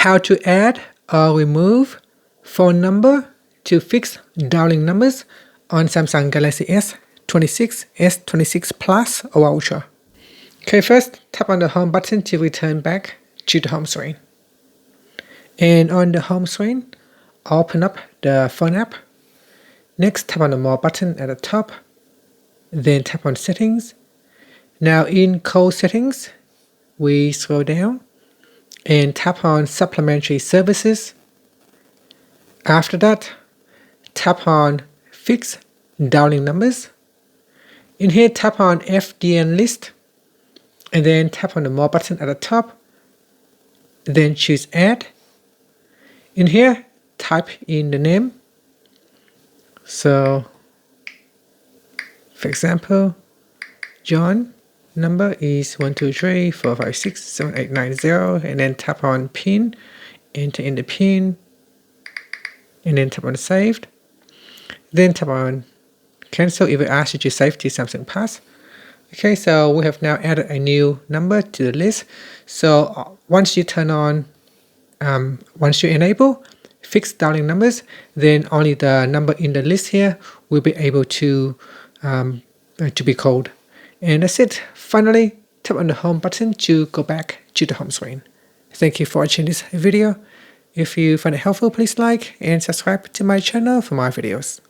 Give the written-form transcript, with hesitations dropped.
how to add or remove phone number to fixed dialing numbers on Samsung Galaxy S26, S26 Plus or Ultra. Okay, first tap on the home button to return back to the home screen. And on the home screen, open up the phone app. Next, tap on the more button at the top. Then tap on settings. Now in call settings, we scroll down and tap on supplementary services. After that, tap on fixed dialing numbers. In here, tap on FDN list and then tap on the more button at the top. Then choose add. In here, type in the name. So, for example, John. Number is 12345678990, and then tap on PIN, enter in the PIN, and then tap on saved. Then tap on cancel if it asks you to save to Samsung Pass. Okay, so we have now added a new number to the list. So once you turn on, once you enable fixed dialing numbers, then only the number in the list here will be able to be called. And that's it. Finally, tap on the home button to go back to the home screen. Thank you for watching this video. If you find it helpful, please like and subscribe to my channel for more videos.